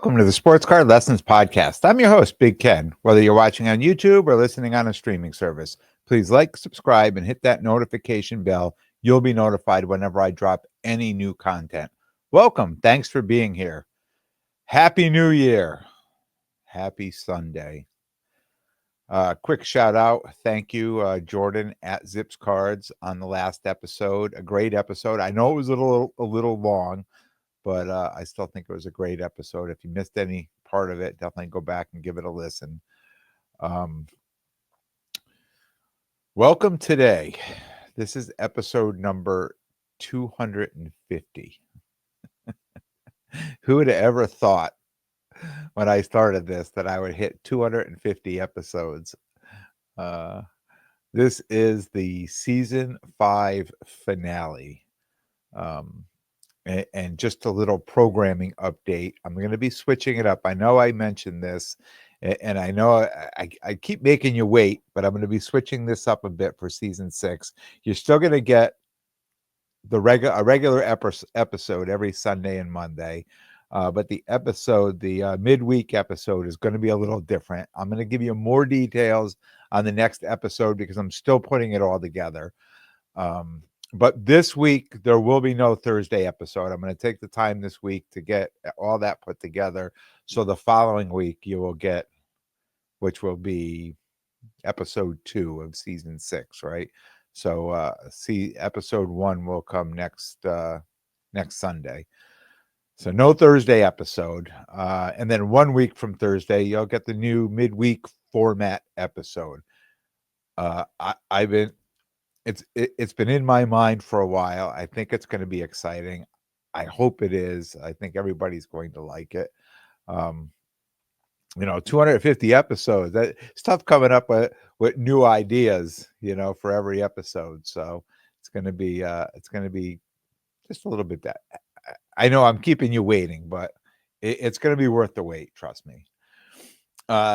Welcome to the Sports Card Lessons Podcast. I'm your host, Big Ken. Whether you're watching on YouTube or listening on a streaming service, please like, subscribe, and hit that notification bell. You'll be notified whenever I drop any new content. Welcome. Thanks for being here. Happy New Year. Happy Sunday. Quick shout out. Thank you, Jordan at Zips Cards on the last episode. A great episode. I know it was a little long, but I still think it was a great episode. If you missed any part of it, definitely go back and give it a listen. Welcome today. This is episode number 250. Who would have ever thought when I started this that I would hit 250 episodes? This is the season 5 finale. And just a little programming update. I'm going to be switching it up. I know I mentioned this, and I know I keep making you wait, but I'm going to be switching this up a bit for season 6. You're still going to get a regular episode every Sunday and Monday, but the midweek episode is going to be a little different. I'm going to give you more details on the next episode because I'm still putting it all together. But this week, there will be no Thursday episode. I'm going to take the time this week to get all that put together. So the following week, you will get, which will be episode 2 of season 6, right? So episode 1 will come next Sunday. So no Thursday episode. And then 1 week from Thursday, you'll get the new midweek format episode. It's been in my mind for a while. I think it's going to be exciting. I hope it is. I think everybody's going to like it. 250 episodes. It's tough coming up with new ideas, for every episode. So it's going to be just a little bit that. I know I'm keeping you waiting, but it's going to be worth the wait. Trust me.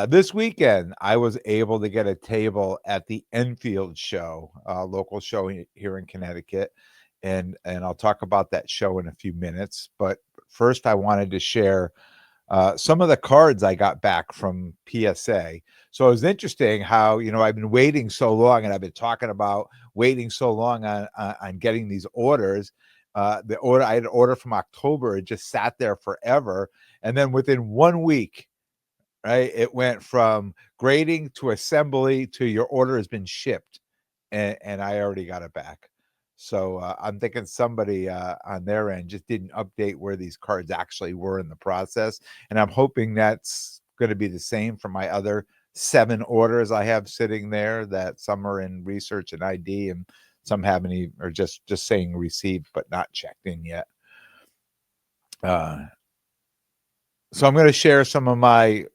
This weekend, I was able to get a table at the Enfield show, local show here in Connecticut. And I'll talk about that show in a few minutes. But first, I wanted to share some of the cards I got back from PSA. So it was interesting how, I've been waiting so long, and I've been talking about waiting so long on getting these orders. I had an order from October. It just sat there forever. And then within 1 week, right, it went from grading to assembly to your order has been shipped, and I already got it back. So I'm thinking somebody on their end just didn't update where these cards actually were in the process, and I'm hoping that's going to be the same for my other 7 orders I have sitting there. That some are in research and ID, and some haven't or just saying received but not checked in yet. So I'm going to share some of my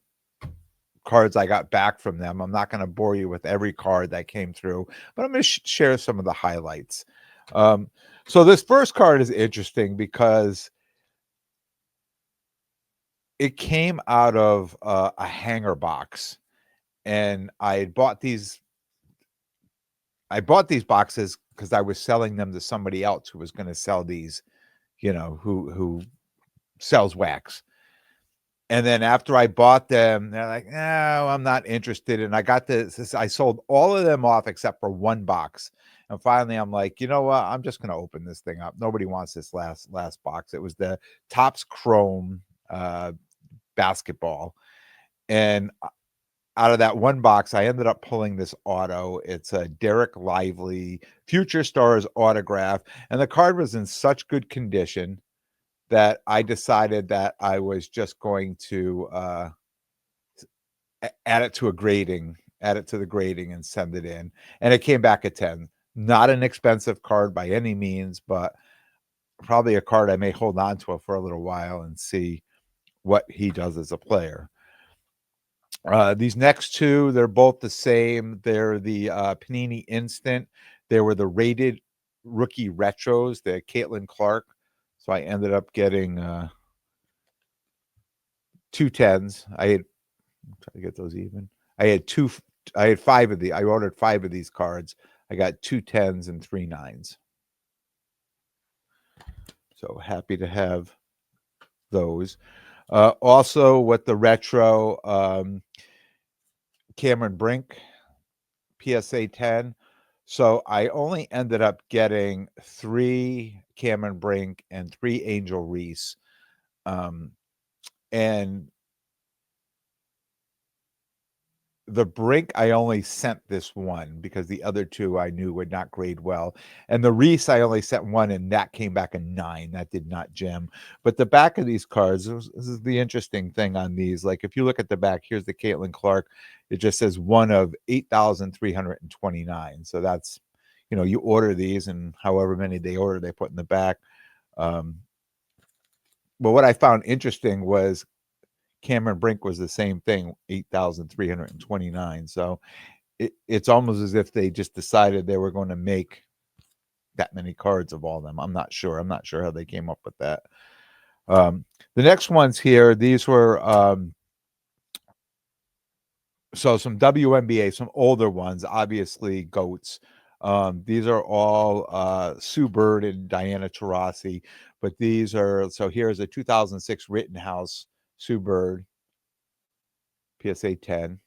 cards I got back from them. I'm not going to bore you with every card that came through, but I'm going to share some of the highlights. So this first card is interesting because it came out of a hanger box, and I bought these boxes because I was selling them to somebody else who was going to sell these, who sells wax. And then after I bought them, they're like, no, I'm not interested. And I got this. I sold all of them off except for 1 box. And finally, I'm like, you know what? I'm just going to open this thing up. Nobody wants this last box. It was the Topps Chrome basketball. And out of that 1 box, I ended up pulling this auto. It's a Derek Lively Future Stars autograph. And the card was in such good condition that I decided that I was just going to add it to the grading and send it in. And it came back at 10. Not an expensive card by any means, but probably a card I may hold on to for a little while and see what he does as a player. These next 2, they're both the same. They're the Panini Instant. They were the rated rookie retros, the Caitlin Clark. So I ended up getting 2 10s. I had try to get those even. I had 5 of I ordered 5 of these cards. I got 2 10s and 3 9s. So happy to have those. Also with the retro Cameron Brink PSA 10. So I only ended up getting 3 Cameron Brink and 3 Angel Reese. And the Brink, I only sent this one because the other 2 I knew would not grade well. And the Reese, I only sent 1, and that came back a 9. That did not gem. But the back of these cards, this is the interesting thing on these. Like, if you look at the back, here's the Caitlin Clark. It just says 1 of 8,329. So that's, you order these, and however many they order, they put in the back. But what I found interesting was Cameron Brink was the same thing, 8,329. So it's almost as if they just decided they were going to make that many cards of all of them. I'm not sure. I'm not sure how they came up with that. The next ones here, these were so some WNBA, some older ones, obviously GOATs. These are all Sue Bird and Diana Taurasi, but these are, so here's a 2006 Rittenhouse Sue Bird PSA 10.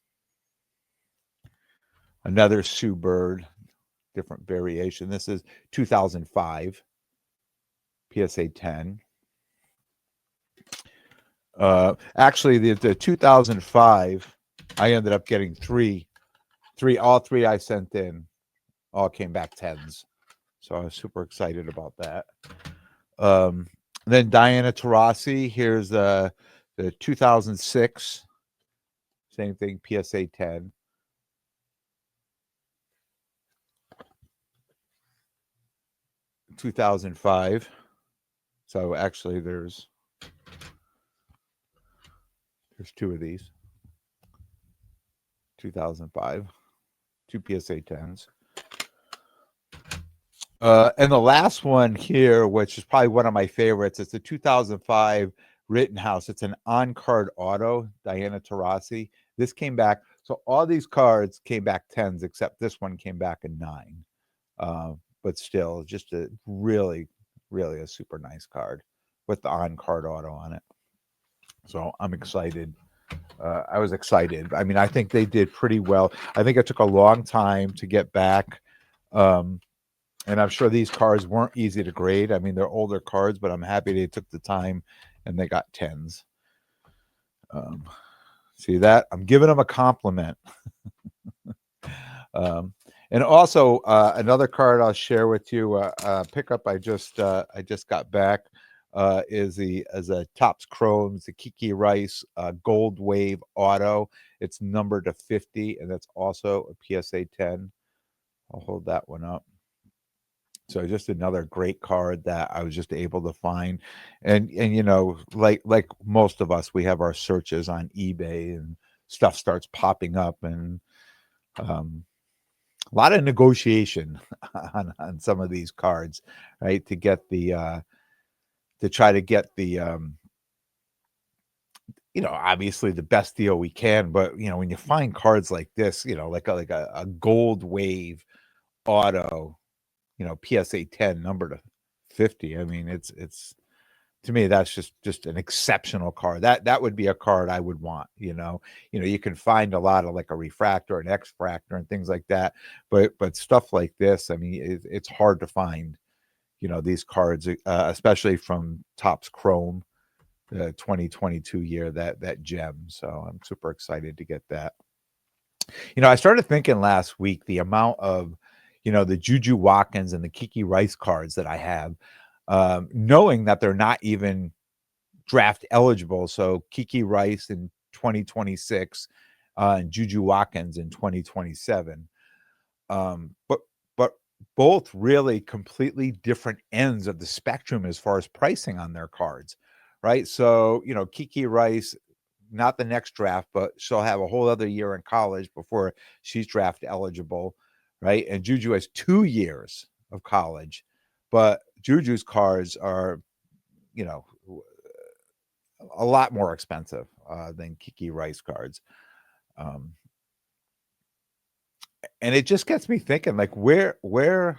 Another Sue Bird, different variation. This is 2005 PSA 10. Actually, the 2005, I ended up getting three. All 3 I sent in all came back 10s. So I was super excited about that. Then Diana Taurasi, here's the 2006, same thing, PSA 10. (2005). So actually there's 2 of these. 2005, 2 PSA 10s. And the last one here, which is probably one of my favorites, it's the 2005 Rittenhouse. It's an on-card auto, Diana Taurasi. This came back. So all these cards came back 10s, except this one came back a 9. But still, just a really, really a super nice card with the on-card auto on it. So I'm excited. I was excited. I mean, I think they did pretty well. I think it took a long time to get back. And I'm sure these cards weren't easy to grade. I mean, they're older cards, but I'm happy they took the time and they got 10s. See that? I'm giving them a compliment. And also another card I'll share with you, pickup I just got back is a Topps Chrome, the Kiki Rice Gold Wave Auto. It's numbered to 50, and that's also a PSA 10. I'll hold that one up. So just another great card that I was just able to find. And like most of us, we have our searches on eBay and stuff starts popping up, and a lot of negotiation on some of these cards, right? To get the to try to get the obviously the best deal we can. But when you find cards like this, like a Gold Wave Auto, PSA 10 number to 50. I mean, it's to me, that's just an exceptional card. That would be a card I would want. You can find a lot of like a refractor, an X-fractor, and things like that, but stuff like this, I mean, it's hard to find. These cards, especially from Topps Chrome, the 2022 year, that gem. So I'm super excited to get that. I started thinking last week the amount of the Juju Watkins and the Kiki Rice cards that I have, knowing that they're not even draft eligible. So Kiki Rice in 2026 and Juju Watkins in 2027. But both really completely different ends of the spectrum as far as pricing on their cards, right? So, Kiki Rice, not the next draft, but she'll have a whole other year in college before she's draft eligible, right? And Juju has 2 years of college, but Juju's cards are, a lot more expensive than Kiki Rice cards. And it just gets me thinking, like, where do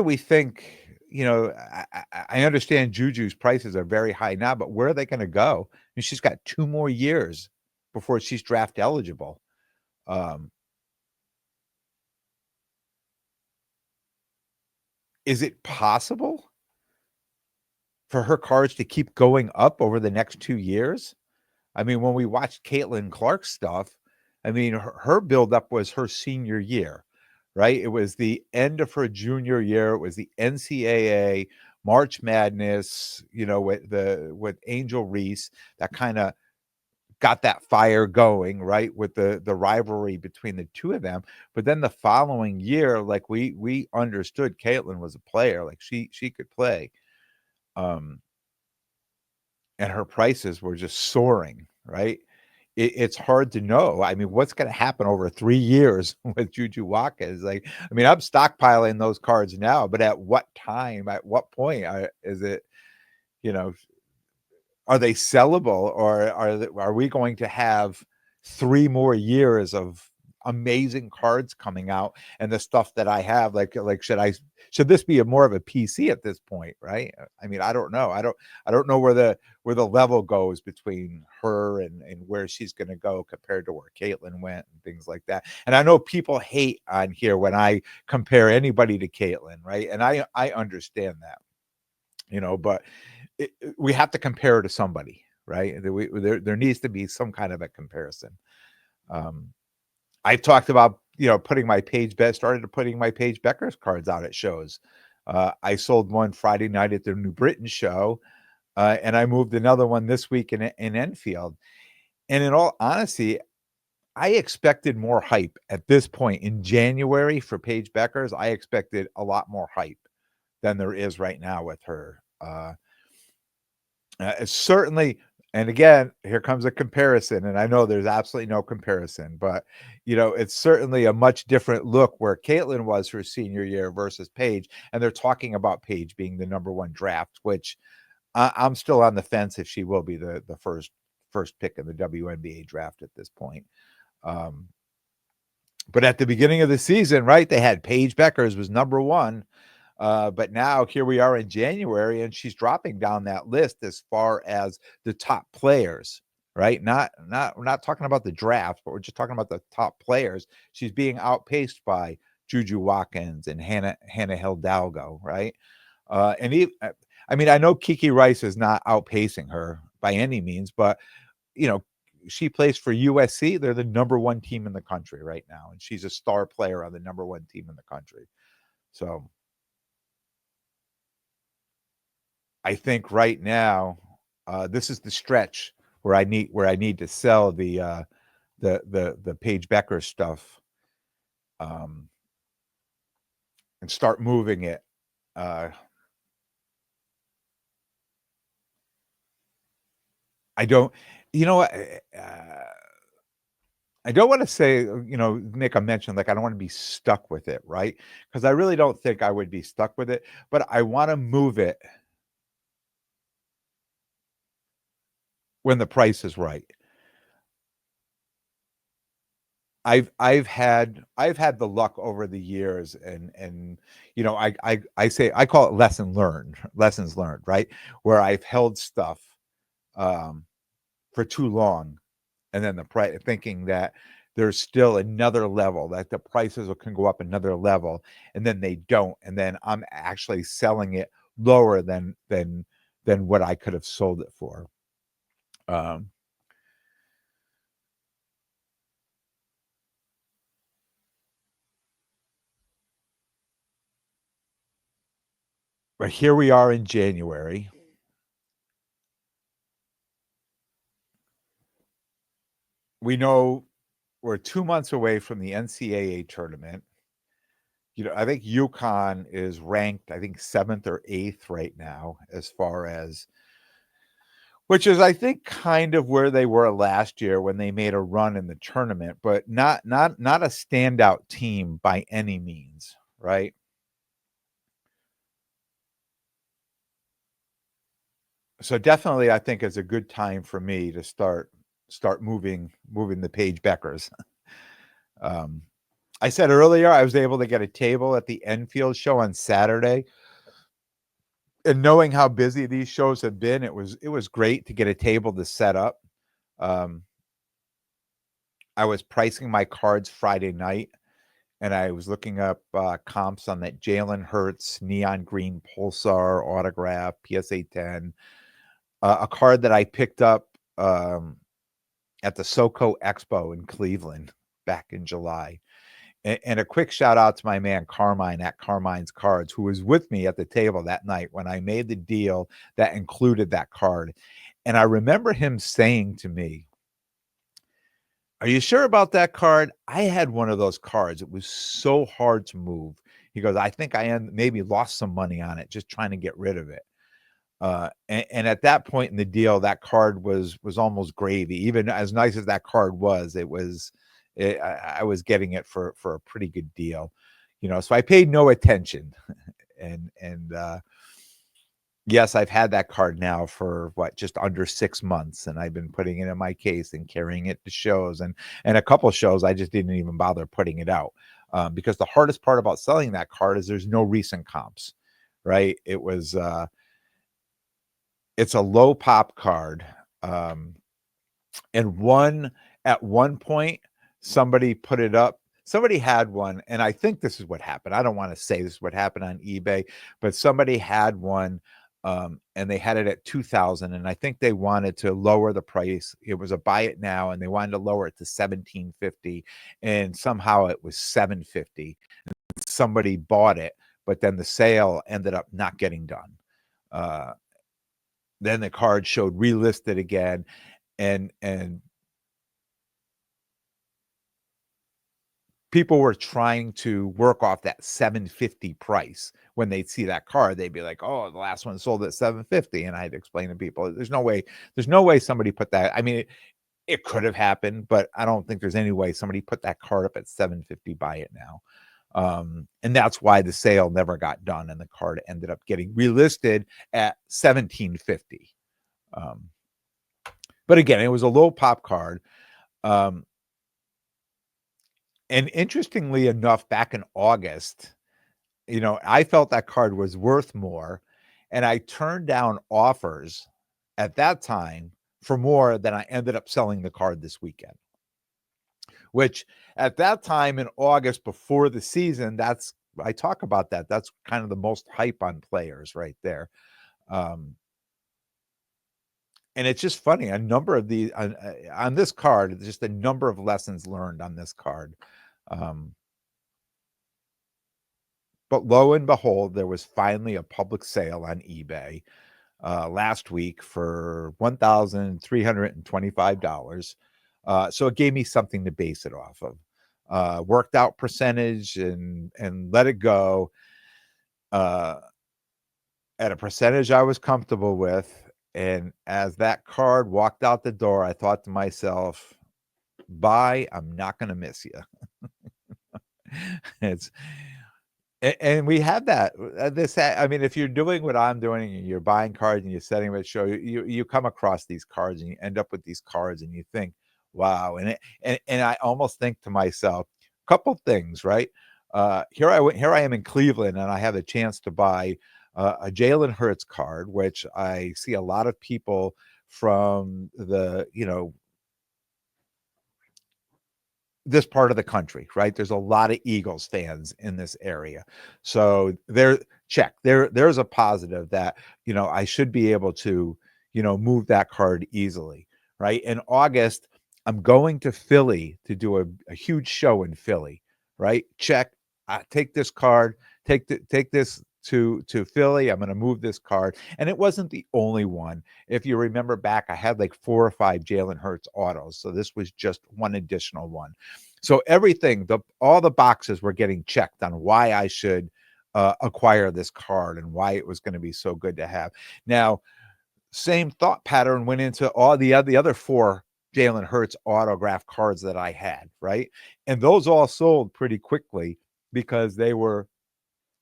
we think I understand Juju's prices are very high now, but where are they going to go? And she's got 2 more years before she's draft eligible. Is it possible for her cards to keep going up over the next 2 years? I mean, when we watched Caitlin Clark's stuff, I mean, her buildup was her senior year, right? It was the end of her junior year. It was the NCAA, March Madness, with Angel Reese that kind of got that fire going, right? With the rivalry between the two of them. But then the following year, like we understood Caitlin was a player, like she could play. And her prices were just soaring, right? It's hard to know. I mean, what's going to happen over 3 years with Juju Watkins? Like, I mean, I'm stockpiling those cards now, but at what time, at what point is it, you know, are they sellable, or are we going to have 3 more years of amazing cards coming out, and the stuff that I have, like should this be more of a PC at this point, right? I mean, I don't know. I don't know where the level goes between her and where she's going to go compared to where Caitlin went and things like that. And I know people hate on here when I compare anybody to Caitlin, right? And I understand that, but we have to compare to somebody, right? There needs to be some kind of a comparison. I've talked about putting my started putting my Paige Becker's cards out at shows. I sold one Friday night at the New Britain show, and I moved another one this week in Enfield. And in all honesty, I expected more hype at this point in January for Paige Becker's. I expected a lot more hype than there is right now with her. It's certainly, and again, here comes a comparison, and I know there's absolutely no comparison, but it's certainly a much different look where Caitlin was her senior year versus Paige, and they're talking about Paige being the number 1 draft, which I'm still on the fence if she will be the first pick in the WNBA draft at this point. But at the beginning of the season, right, they had Paige Becker's was number 1. But now here we are in January, and she's dropping down that list as far as the top players, right? We're not talking about the draft, but we're just talking about the top players. She's being outpaced by Juju Watkins and Hannah Hidalgo, right? I mean, I know Kiki Rice is not outpacing her by any means, but she plays for USC. They're the number 1 team in the country right now, and she's a star player on the number 1 team in the country. So I think right now, this is the stretch where I need to sell the Paige Becker stuff, and start moving it. I don't, you know what? I don't want to say, make a mention, like I don't want to be stuck with it, right? Because I really don't think I would be stuck with it, but I want to move it when the price is right. I've had the luck over the years, and I say I call it lessons learned, right? Where I've held stuff for too long, and then the price, thinking that there's still another level, that the prices can go up another level, and then they don't, and then I'm actually selling it lower than what I could have sold it for. But here we are in January. We know we're 2 months away from the NCAA tournament. I think UConn is ranked, I think 7th or 8th right now, as far as, which is, I think, kind of where they were last year when they made a run in the tournament, but not a standout team by any means, right? So definitely, I think it's a good time for me to start moving the Paige Beckers. I said earlier I was able to get a table at the Enfield show on Saturday. and knowing how busy these shows have been, it was great to get a table to set up. Um, I was pricing my cards Friday night, and I was looking up comps on that Jalen Hurts neon green Pulsar autograph PSA 10, a card that I picked up at the SoCo Expo in Cleveland back in July. And a quick shout out to my man Carmine at Carmine's Cards, who was with me at the table that night when I made the deal that included that card. And I remember him saying to me, "Are you sure about that card? I had one of those cards. It was so hard to move." He goes, "I think I maybe lost some money on it just trying to get rid of it." And at that point in the deal, that card was almost gravy. Even as nice as that card was, I was getting it for a pretty good deal, So I paid no attention, and yes, I've had that card now for just under 6 months, and I've been putting it in my case and carrying it to shows, and a couple shows I just didn't even bother putting it out, because the hardest part about selling that card is there's no recent comps, right? It's a low pop card, and at one point somebody put it up. Somebody had one, and I think this is what happened. I don't want to say this is what happened on eBay, but somebody had one, and they had it at 2,000, and I think they wanted to lower the price. It was a buy it now, and they wanted to lower it to 1,750, and somehow it was 750. Somebody bought it, but then the sale ended up not getting done. Then the card showed relisted again, and people were trying to work off that 750 price. When they'd see that card, they'd be like, "Oh, the last one sold at 750." And I'd explain to people, there's no way somebody put that. I mean, it could have happened, but I don't think there's any way somebody put that card up at 750, buy it now. And that's why the sale never got done, and the card ended up getting relisted at 1,750. But again, it was a low pop card. And interestingly enough, back in August, I felt that card was worth more, and I turned down offers at that time for more than I ended up selling the card this weekend. Which at that time in August before the season, I talk about that. That's kind of the most hype on players right there. And it's just funny, a number of these on this card, just a number of lessons learned on this card. But lo and behold, there was finally a public sale on eBay last week for $1,325. So it gave me something to base it off of. Worked out percentage and let it go at a percentage I was comfortable with. And as that card walked out the door, I thought to myself, "Bye, I'm not going to miss you." And we have that. I mean, if you're doing what I'm doing and you're buying cards and you're setting them at show, you come across these cards and you end up with these cards and you think, "Wow!" And I almost think to myself, couple things, right? Here I am in Cleveland, and I have a chance to buy a Jalen Hurts card, which I see a lot of people from this part of the country, right? There's a lot of Eagles fans in this area. So there's a positive that, I should be able to, move that card easily, right? In August, I'm going to Philly to do a huge show in Philly, right? Check. I take this card, take this to Philly. I'm going to move this card. And it wasn't the only one. If you remember back, I had like 4 or 5 Jalen Hurts autos. So this was just one additional one. So all the boxes were getting checked on why I should acquire this card and why it was going to be so good to have. Now, same thought pattern went into all the other 4 Jalen Hurts autograph cards that I had, right? And those all sold pretty quickly because they were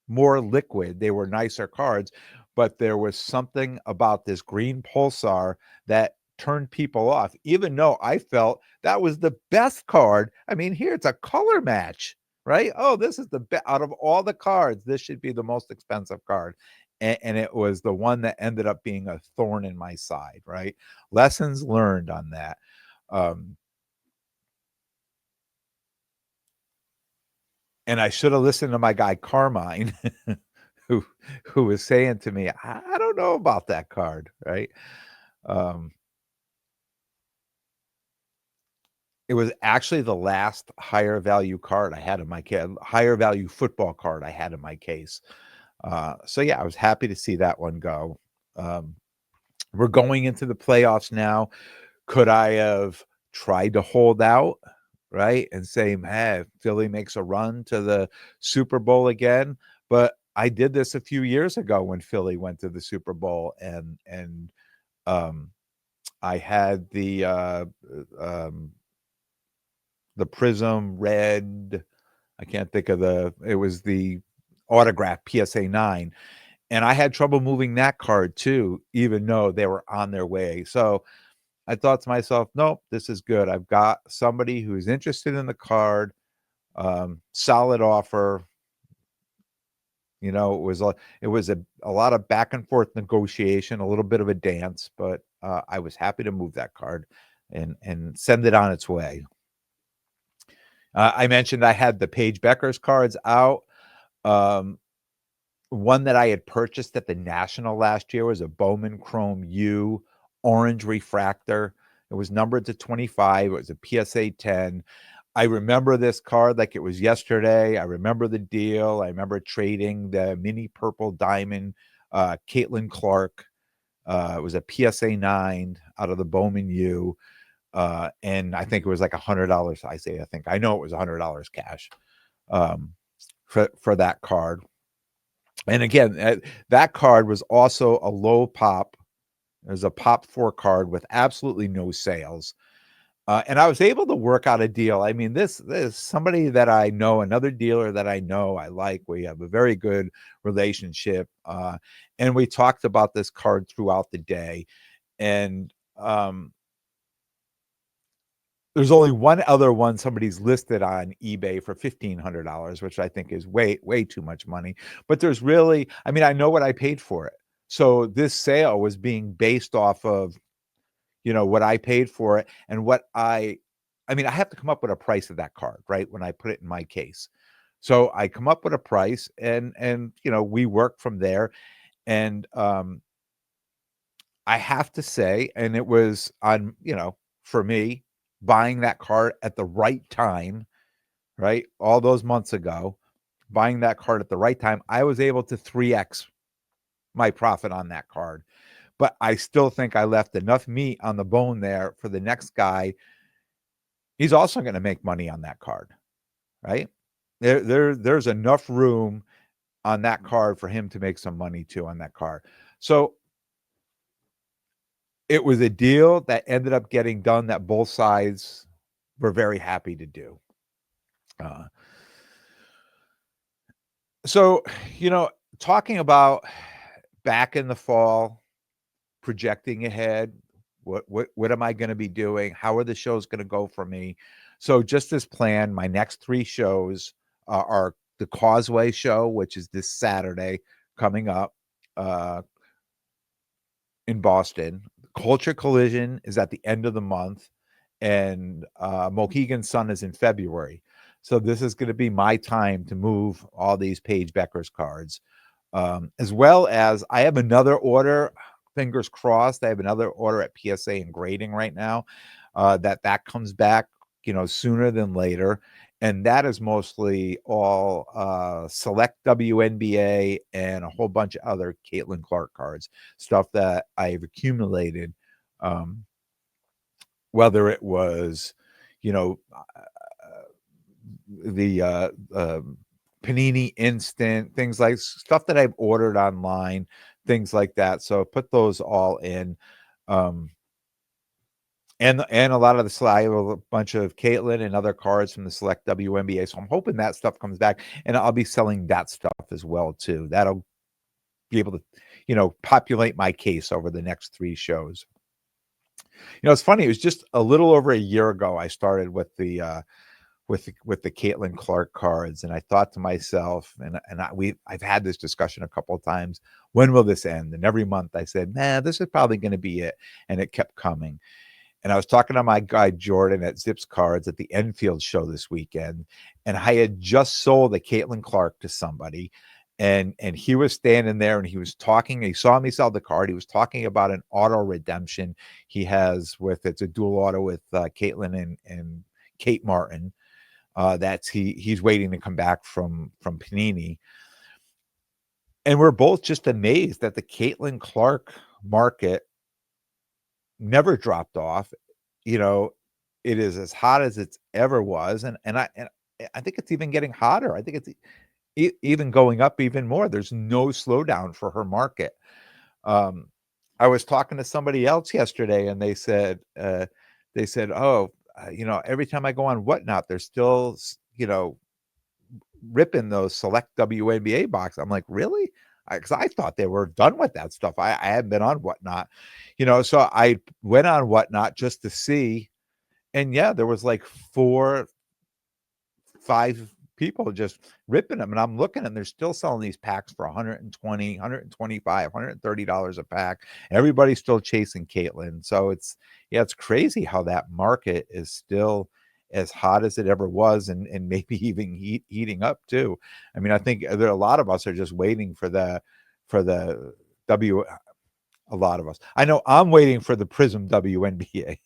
more liquid. They were nicer cards, but there was something about this green Pulsar that turned people off, even though I felt that was the best card. I mean, here it's a color match, right? Oh, this is out of all the cards, this should be the most expensive card. and it was the one that ended up being a thorn in my side, right? Lessons learned on that. And I should have listened to my guy Carmine, who was saying to me, I don't know about that card, right? It was actually the last higher value card I had in my case, higher value football card I had in my case. So yeah, I was happy to see that one go. We're going into the playoffs now. Could I have tried to hold out, right, and say, "Hey, Philly makes a run to the Super Bowl again"? But I did this a few years ago when Philly went to the Super Bowl, and I had the Prism Red. I can't think of it was the autograph PSA 9, and I had trouble moving that card too, even though they were on their way. So I thought to myself, nope, this is good. I've got somebody who's interested in the card, solid offer. You know, it was a lot of back and forth negotiation, a little bit of a dance, but I was happy to move that card and send it on its way. I mentioned I had the Paige Beckers cards out. One that I had purchased at the National last year was a Bowman Chrome U orange refractor. It was numbered to 25. It was a PSA 10. I remember this card like it was yesterday. I remember the deal. I remember trading the mini purple diamond Caitlin Clark. It was a PSA 9 out of the Bowman U. And I think it was like $100. I know it was $100 cash for that card. And again, that card was also a low pop. It was a pop 4 card with absolutely no sales. And I was able to work out a deal. I mean, this is somebody that I know, another dealer that I know, I like. We have a very good relationship. And we talked about this card throughout the day. And there's only one other one somebody's listed on eBay for $1,500, which I think is way, way too much money. But there's really, I mean, I know what I paid for it. So this sale was being based off of, you know, what I paid for it and what I mean, I have to come up with a price of that card, right? When I put it in my case. So I come up with a price and you know, we work from there. And I have to say, and it was on, you know, for me, buying that card at the right time, right? All those months ago, buying that card at the right time, I was able to 3x my profit on that card. But I still think I left enough meat on the bone there for the next guy. He's also going to make money on that card, right? There's enough room on that card for him to make some money too on that card. So it was a deal that ended up getting done that both sides were very happy to do. So, you know, talking about back in the fall, projecting ahead, what am I going to be doing? How are the shows going to go for me? So, just as planned, my next 3 shows are the Causeway show, which is this Saturday coming up in Boston. Culture Collision is at the end of the month, and Mohegan Sun is in February. So this is going to be my time to move all these Paige Beckers cards, as well as I have another order. Fingers crossed. I have another order at PSA and Grading right now. That comes back, you know, sooner than later, and that is mostly all select WNBA and a whole bunch of other Caitlin Clark cards, stuff that I've accumulated. Whether it was, you know, the Panini Instant, things like stuff that I've ordered online, things like that. So put those all in. And a lot of I have a bunch of Caitlin and other cards from the select WNBA. So I'm hoping that stuff comes back, and I'll be selling that stuff as well too. That'll be able to, you know, populate my case over the next 3 shows. You know, it's funny. It was just a little over a year ago I started with the with the Caitlin Clark cards, and I thought to myself, I've had this discussion a couple of times. When will this end? And every month I said, "Man, this is probably going to be it," and it kept coming. And I was talking to my guy Jordan at Zips Cards at the Enfield show this weekend, and I had just sold a Caitlin Clark to somebody, and he was standing there and he was talking. He saw me sell the card. He was talking about an auto redemption he has with it's a dual auto with Caitlin and Kate Martin. He's waiting to come back from Panini, and we're both just amazed that the Caitlin Clark market never dropped off. You know, it is as hot as it's ever was, and I think it's even getting hotter. I think it's even going up even more. There's no slowdown for her market. Um, I was talking to somebody else yesterday, and they said, "Oh, every time I go on Whatnot, they're still, ripping those select WNBA box." I'm like, really? Because I thought they were done with that stuff. I hadn't been on Whatnot, so I went on Whatnot just to see. And yeah, there was like 5 people just ripping them. And I'm looking and they're still selling these packs for 120, 125, $130 a pack. Everybody's still chasing Caitlin. So it's crazy how that market is still as hot as it ever was, and maybe even heating up too. I mean, I think there are a lot of us are just waiting for the W. A lot of us. I know I'm waiting for the Prism WNBA.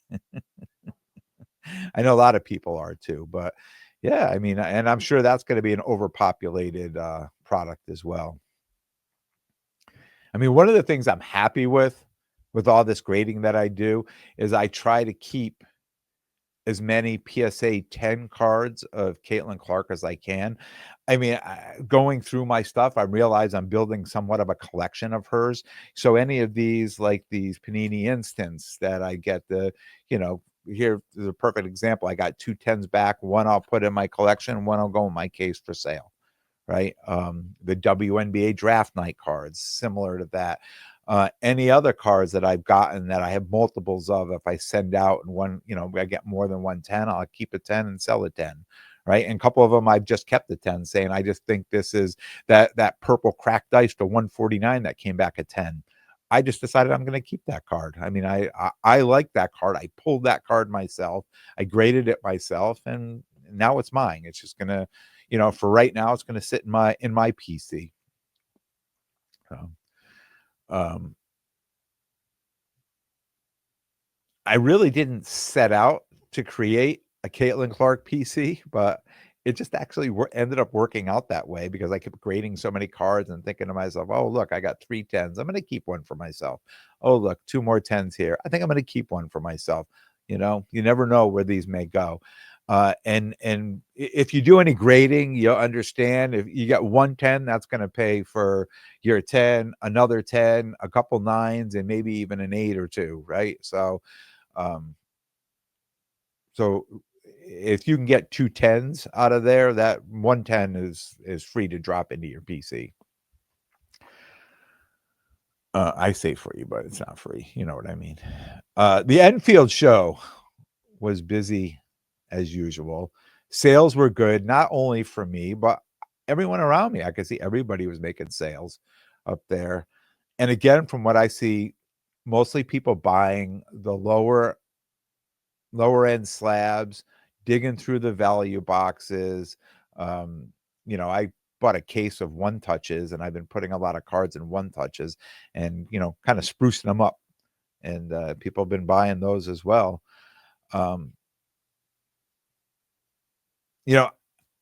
I know a lot of people are too, but yeah, I mean, and I'm sure that's going to be an overpopulated product as well. I mean, one of the things I'm happy with all this grading that I do is I try to keep as many PSA 10 cards of Caitlin Clark as I can. I mean, going through my stuff, I realize I'm building somewhat of a collection of hers. So any of these, like these Panini Instants that I get here's a perfect example. I got 2 10s back. One I'll put in my collection, one I'll go in my case for sale. Right. The WNBA draft night cards, similar to that. Any other cards that I've gotten that I have multiples of, if I send out and one, I get more than 110, I'll keep a 10 and sell a 10. Right. And a couple of them I've just kept the 10, saying I just think this is that purple cracked ice to 149 that came back at 10. I just decided I'm going to keep that card. I mean, I like that card. I pulled that card myself. I graded it myself, and now it's mine. It's just gonna, for right now, it's gonna sit in my PC. So, I really didn't set out to create a Caitlin Clark PC, but it just actually ended up working out that way because I kept grading so many cards and thinking to myself, "Oh, look, I got 3 10s. I'm going to keep one for myself. Oh, look, 2 more 10s here. I think I'm going to keep one for myself." You never know where these may go. And if you do any grading, you'll understand if you got 110, that's going to pay for your 10, another 10, a couple 9s, and maybe even an 8 or 2, right? Um, so if you can get 2 10s out of there, that 110 is free to drop into your PC. I say free, but it's not free. You know what I mean? The Enfield show was busy as usual. Sales were good, not only for me, but everyone around me. I could see everybody was making sales up there. And again, from what I see, mostly people buying the lower end slabs, digging through the value boxes. I bought a case of one touches, and I've been putting a lot of cards in one touches and, kind of sprucing them up. And people have been buying those as well. Um,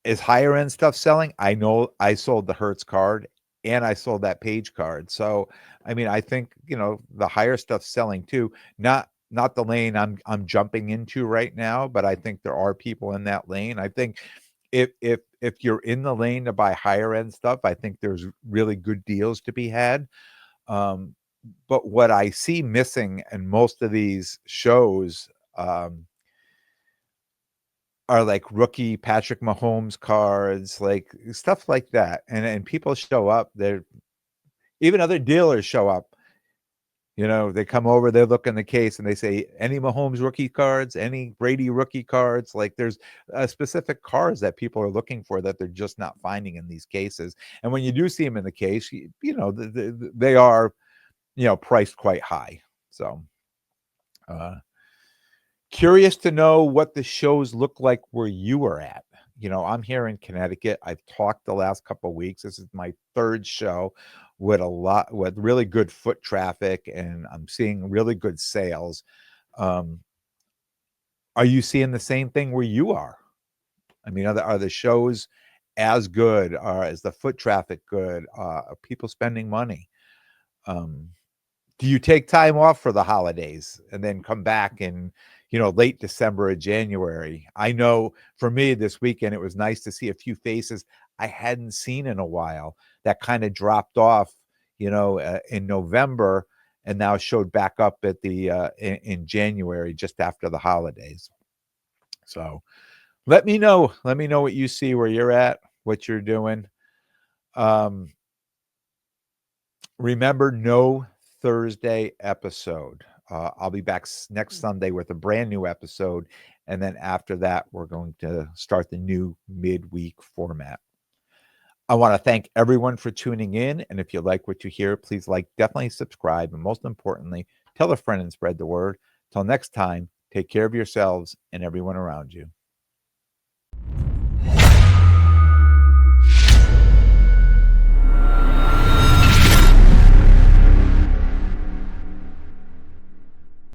is higher end stuff selling? I know I sold the Hertz card and I sold that Page card. So, I mean, I think, the higher stuff selling too. Not the lane I'm jumping into right now, but I think there are people in that lane. I think if you're in the lane to buy higher end stuff, I think there's really good deals to be had. But what I see missing in most of these shows, are like rookie Patrick Mahomes cards, like stuff like that. And people show up, even other dealers show up, You know, they come over, they look in the case and they say, any Mahomes rookie cards, any Brady rookie cards. Like there's specific cards that people are looking for that they're just not finding in these cases. And when you do see them in the case, you know, they are, you know, priced quite high. So, curious to know what the shows look like where you are at. You know, I'm here in Connecticut. I've talked the last couple of weeks. This is my third show with really good foot traffic, and I'm seeing really good sales. Um, are you seeing the same thing where you are? I mean, are the shows as good? Is the foot traffic good? Are people spending money? Um, do you take time off for the holidays and then come back in, you know, late December or January? I know for me this weekend, it was nice to see a few faces I hadn't seen in a while that kind of dropped off, you know, in November and now showed back up at the in January just after the holidays. So let me know. Let me know what you see where you're at, what you're doing. Um, Remember, no Thursday episode. I'll be back next Sunday with a brand new episode. And then after that, we're going to start the new midweek format. I want to thank everyone for tuning in. And if you like what you hear, please definitely subscribe. And most importantly, tell a friend and spread the word. Till next time, take care of yourselves and everyone around you.